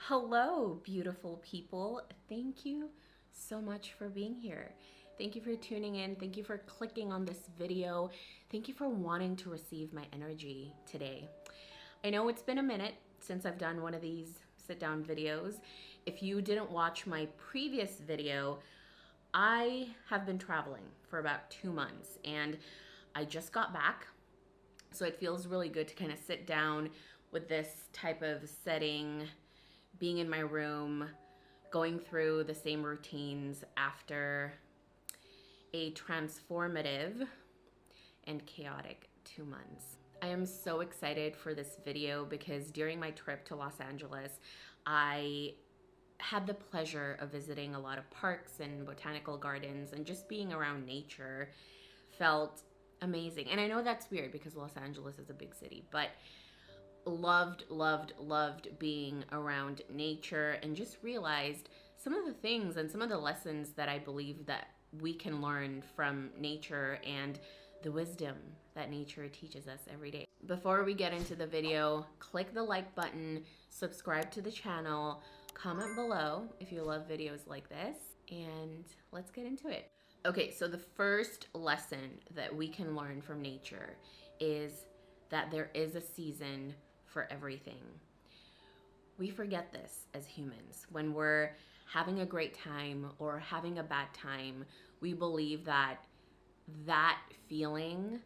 Hello, beautiful people. Thank you so much for being here. Thank you for tuning in. Thank you for clicking on this video. Thank you for wanting to receive my energy today. I know it's been a minute since I've done one of these sit down videos. If you didn't watch my previous video, I have been traveling for about 2 months and I just got back. So it feels really good to kind of sit down with this type of setting, being in my room, going through the same routines after a transformative and chaotic 2 months. I am so excited for this video because during my trip to Los Angeles, I had the pleasure of visiting a lot of parks and botanical gardens, and just being around nature felt amazing. And I know that's weird because Los Angeles is a big city, but loved being around nature, and just realized some of the things and some of the lessons that I believe that we can learn from nature and the wisdom that nature teaches us every day. Before we get into the video, click the like button, subscribe to the channel, comment below if you love videos like this, and let's get into it. Okay, so the first lesson that we can learn from nature is that there is a season for everything. We forget this as humans. When we're having a great time or having a bad time, we believe that that feeling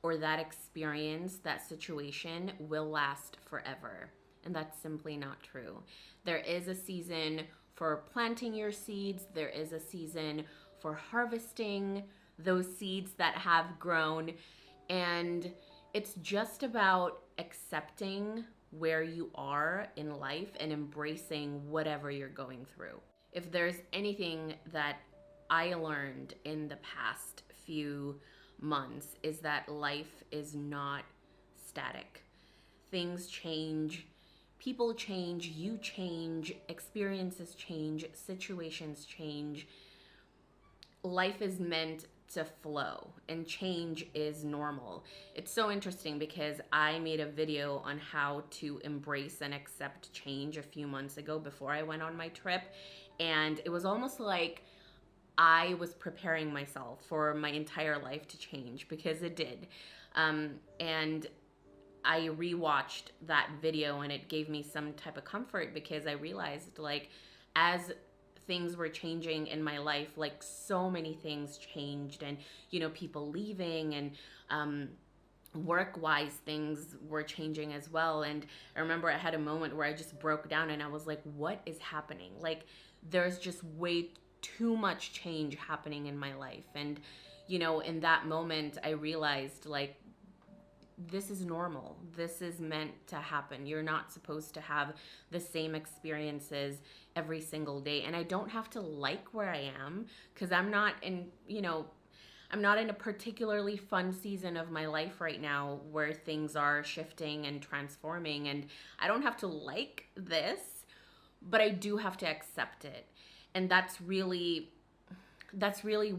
or that experience, that situation will last forever. And that's simply not true. There is a season for planting your seeds. There is a season for harvesting those seeds that have grown. And it's just about accepting where you are in life and embracing whatever you're going through. If there's anything that I learned in the past few months, is that life is not static. Things change, people change, you change, experiences change, situations change. Life is meant to flow, and change is normal. It's so interesting because I made a video on how to embrace and accept change a few months ago before I went on my trip, and it was almost like I was preparing myself for my entire life to change, because it did. And I rewatched that video and it gave me some type of comfort, because I realized, like, as things were changing in my life, like so many things changed, and people leaving, and work-wise things were changing as well. And I remember I had a moment where I just broke down and I was like, what is happening? Like, there's just way too much change happening in my life. And in that moment I realized, like, this is normal. This is meant to happen. You're not supposed to have the same experiences every single day. And I don't have to like where I am, because I'm not in a particularly fun season of my life right now where things are shifting and transforming, and I don't have to like this, but I do have to accept it. And that's really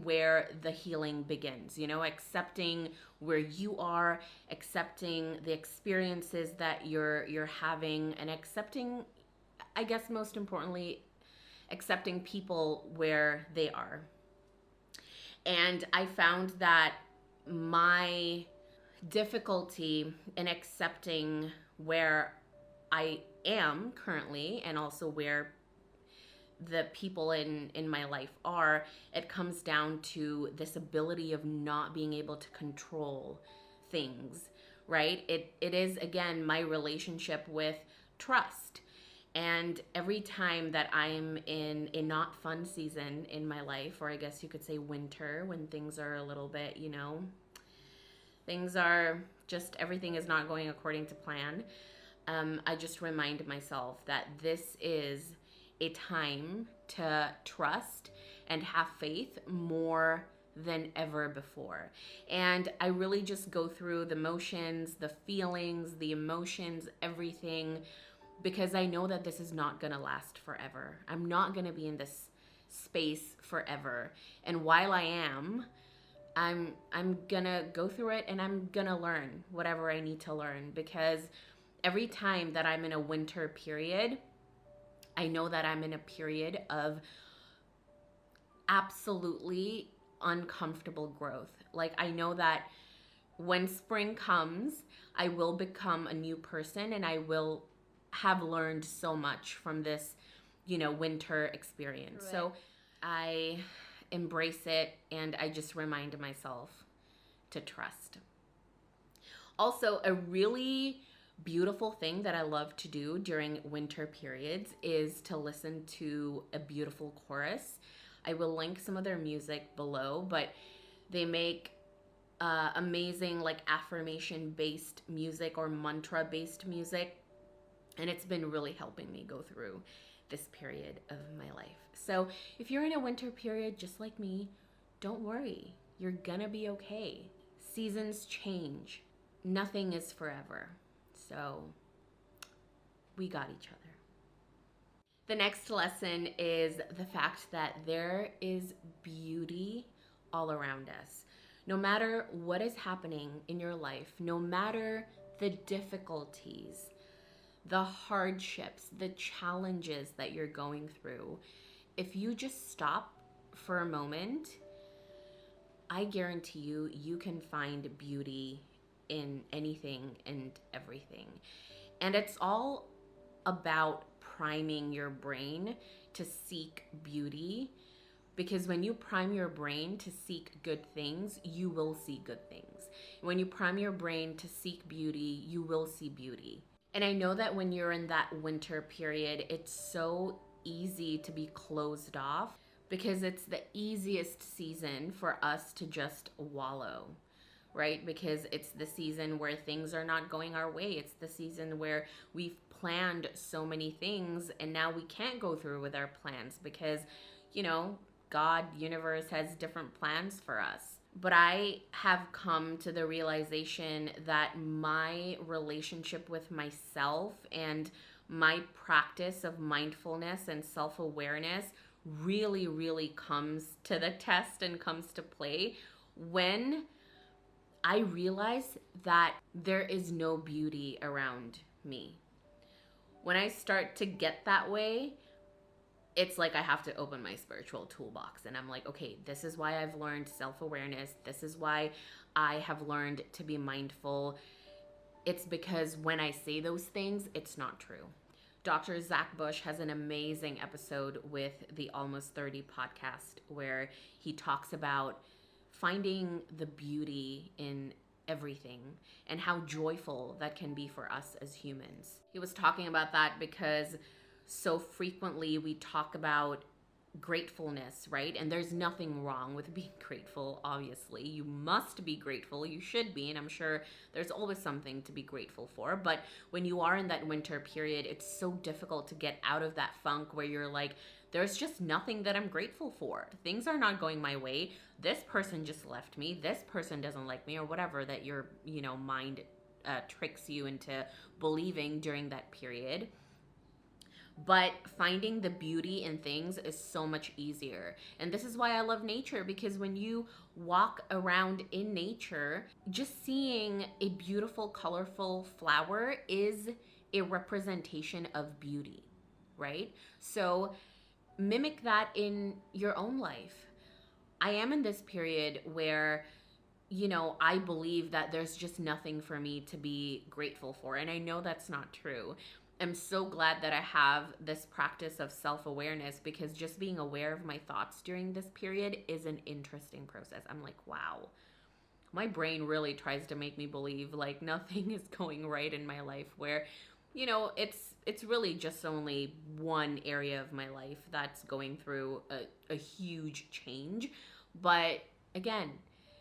where the healing begins, accepting where you are, accepting the experiences that you're having, and accepting, I guess most importantly, accepting people where they are. And I found that my difficulty in accepting where I am currently, and also where the people in my life are, it comes down to this ability of not being able to control things, right? It is, again, my relationship with trust. And every time that I'm in a not fun season in my life, or I guess you could say winter, when things are a little bit, things are just, everything is not going according to plan, I just remind myself that this is a time to trust and have faith more than ever before. And I really just go through the motions, the feelings, the emotions, everything, because I know that this is not gonna last forever. I'm not gonna be in this space forever. And while I am, I'm gonna go through it, and I'm gonna learn whatever I need to learn, because every time that I'm in a winter period, I know that I'm in a period of absolutely uncomfortable growth. Like, I know that when spring comes, I will become a new person and I will have learned so much from this, winter experience. Right. So I embrace it and I just remind myself to trust. Also, a really beautiful thing that I love to do during winter periods is to listen to a beautiful chorus. I will link some of their music below, but they make amazing like affirmation based music or mantra based music, and it's been really helping me go through this period of my life. So if you're in a winter period just like me, don't worry, you're gonna be okay. Seasons change, nothing is forever, so we got each other. The next lesson is the fact that there is beauty all around us. No matter what is happening in your life, no matter the difficulties, the hardships, the challenges that you're going through, if you just stop for a moment, I guarantee you, you can find beauty in anything and everything. And it's all about priming your brain to seek beauty. Because when you prime your brain to seek good things, you will see good things. When you prime your brain to seek beauty, you will see beauty. And I know that when you're in that winter period, it's so easy to be closed off because it's the easiest season for us to just wallow, right? Because it's the season where things are not going our way. It's the season where we've planned so many things and now we can't go through with our plans because, God, universe has different plans for us. But I have come to the realization that my relationship with myself and my practice of mindfulness and self-awareness really, really comes to the test and comes to play when I realize that there is no beauty around me. When I start to get that way, it's like I have to open my spiritual toolbox and I'm like, okay, this is why I've learned self-awareness. This is why I have learned to be mindful. It's because when I say those things, it's not true. Dr. Zach Bush has an amazing episode with the Almost 30 podcast where he talks about finding the beauty in everything and how joyful that can be for us as humans. He was talking about that because so frequently we talk about gratefulness, right? And there's nothing wrong with being grateful, obviously. You must be grateful. You should be. And I'm sure there's always something to be grateful for. But when you are in that winter period, it's so difficult to get out of that funk where you're like, there's just nothing that I'm grateful for. Things are not going my way. This person just left me. This person doesn't like me, or whatever that your, mind tricks you into believing during that period. But finding the beauty in things is so much easier. And this is why I love nature, because when you walk around in nature, just seeing a beautiful, colorful flower is a representation of beauty, right? So mimic that in your own life. I am in this period where I believe that there's just nothing for me to be grateful for. And I know that's not true. I'm so glad that I have this practice of self-awareness, because just being aware of my thoughts during this period is an interesting process. I'm like, wow, my brain really tries to make me believe like nothing is going right in my life, where, it's really just only one area of my life that's going through a huge change. But again,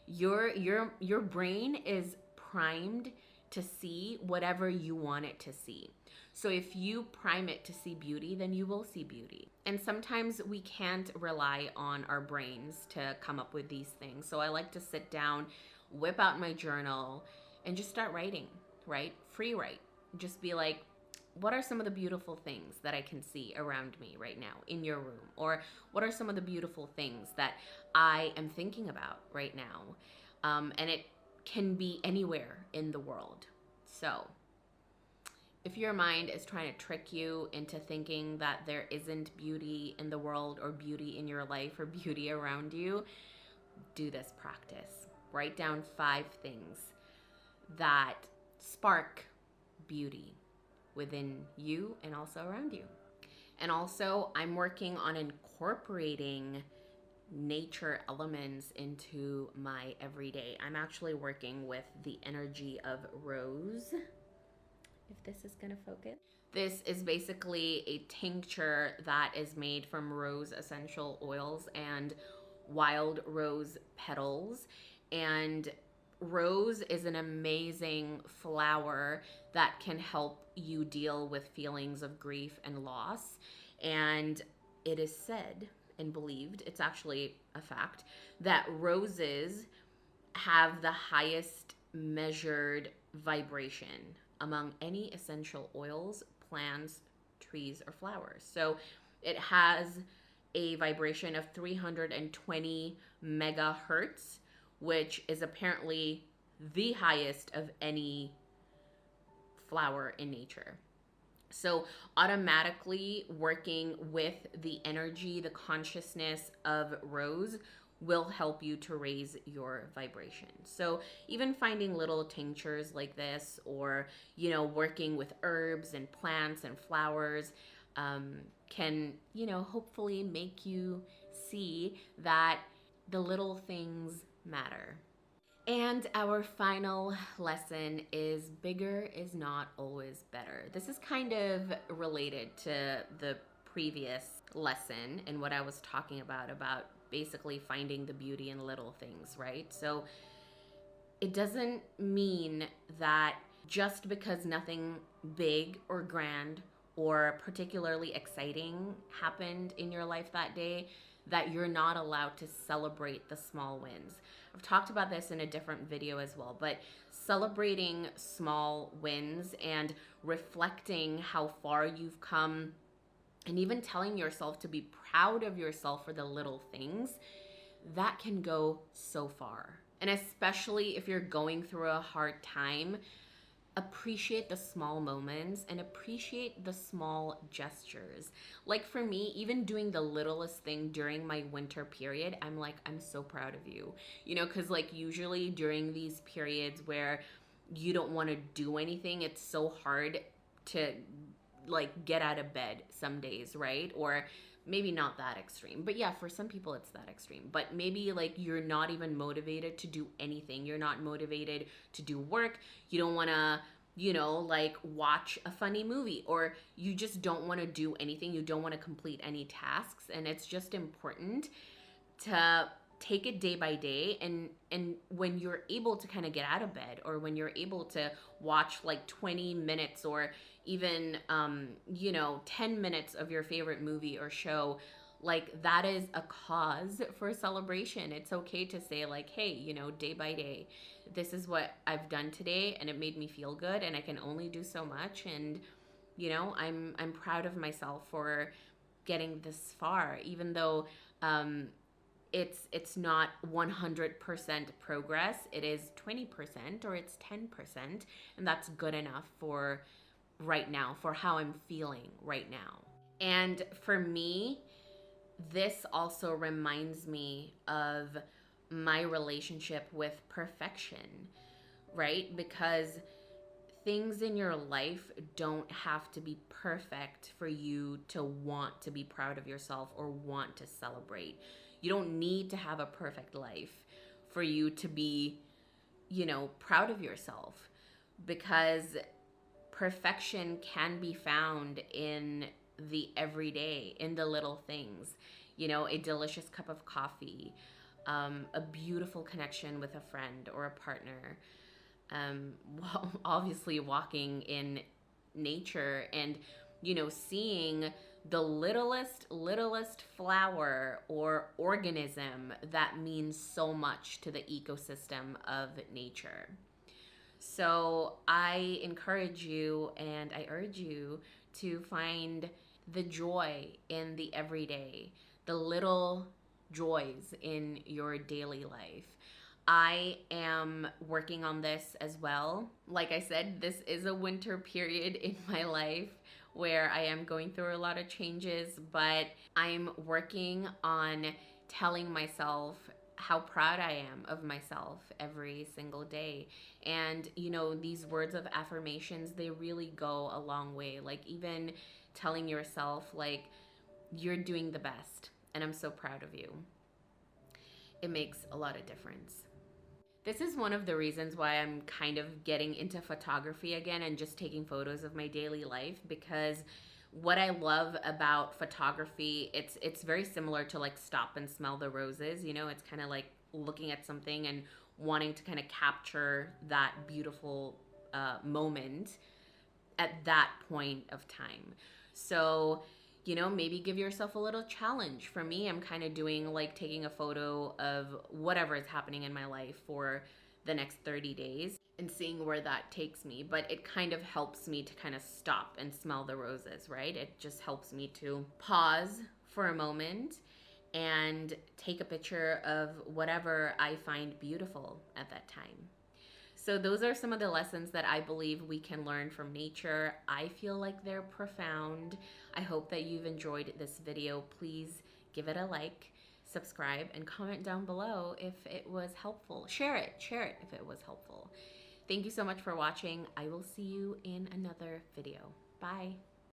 your brain is primed to see whatever you want it to see. So if you prime it to see beauty, then you will see beauty. And sometimes we can't rely on our brains to come up with these things. So I like to sit down, whip out my journal, and just start writing, right? Free write. Just be like, what are some of the beautiful things that I can see around me right now in your room? Or what are some of the beautiful things that I am thinking about right now? And it can be anywhere in the world. So if if your mind is trying to trick you into thinking that there isn't beauty in the world or beauty in your life or beauty around you, do this practice. Write down 5 things that spark beauty within you and also around you. And also, I'm working on incorporating nature elements into my everyday. I'm actually working with the energy of rose, if this is gonna focus. This is basically a tincture that is made from rose essential oils and wild rose petals. And rose is an amazing flower that can help you deal with feelings of grief and loss. And it is said and believed, it's actually a fact, that roses have the highest measured vibration among any essential oils, plants, trees, or flowers. So it has a vibration of 320 megahertz, which is apparently the highest of any flower in nature. So automatically working with the energy, the consciousness of rose will help you to raise your vibration. So even finding little tinctures like this, or, working with herbs and plants and flowers, can, hopefully make you see that the little things matter. And our final lesson is bigger is not always better. This is kind of related to the previous lesson and what I was talking about basically finding the beauty in little things, right? So it doesn't mean that just because nothing big or grand or particularly exciting happened in your life that day, that you're not allowed to celebrate the small wins. I've talked about this in a different video as well, but celebrating small wins and reflecting how far you've come, and even telling yourself to be proud of yourself for the little things, that can go so far. And especially if you're going through a hard time, appreciate the small moments and appreciate the small gestures. Like for me, even doing the littlest thing during my winter period, I'm so proud of you. Because usually during these periods where you don't want to do anything, it's so hard to get out of bed some days, right? Or maybe not that extreme, but yeah, for some people it's that extreme. But maybe you're not even motivated to do anything. You're not motivated to do work. You don't want to watch a funny movie, or you just don't want to do anything. You don't want to complete any tasks. And it's just important to take it day by day. And when you're able to kind of get out of bed, or when you're able to watch 20 minutes or even 10 minutes of your favorite movie or show, that is a cause for celebration. It's okay to say hey, day by day, this is what I've done today and it made me feel good, and I can only do so much. And I'm proud of myself for getting this far, even though it's not 100% progress. It is 20% or it's 10%, and that's good enough for right now, for how I'm feeling right now. And for me, this also reminds me of my relationship with perfection, right? Because things in your life don't have to be perfect for you to want to be proud of yourself or want to celebrate. You don't need to have a perfect life for you to be, proud of yourself, because perfection can be found in the everyday, in the little things. A delicious cup of coffee, a beautiful connection with a friend or a partner, obviously walking in nature and, seeing the littlest flower or organism that means so much to the ecosystem of nature. So I encourage you and I urge you to find the joy in the everyday, the little joys in your daily life. I am working on this as well. Like I said, this is a winter period in my life where I am going through a lot of changes, but I'm working on telling myself how proud I am of myself every single day. And, you know, these words of affirmations, they really go a long way. Like, even telling yourself, like, you're doing the best, and I'm so proud of you. It makes a lot of difference. This is one of the reasons why I'm kind of getting into photography again and just taking photos of my daily life, because what I love about photography, it's very similar to like stop and smell the roses, you know, it's kind of like looking at something and wanting to kind of capture that beautiful moment at that point of time. So, you know, maybe give yourself a little challenge. For me, I'm kind of doing like taking a photo of whatever is happening in my life for the next 30 days and seeing where that takes me. But it kind of helps me to kind of stop and smell the roses, right? It just helps me to pause for a moment and take a picture of whatever I find beautiful at that time. So those are some of the lessons that I believe we can learn from nature. I feel like they're profound. I hope that you've enjoyed this video. Please give it a like, subscribe, and comment down below if it was helpful. Share it if it was helpful. Thank you so much for watching. I will see you in another video. Bye.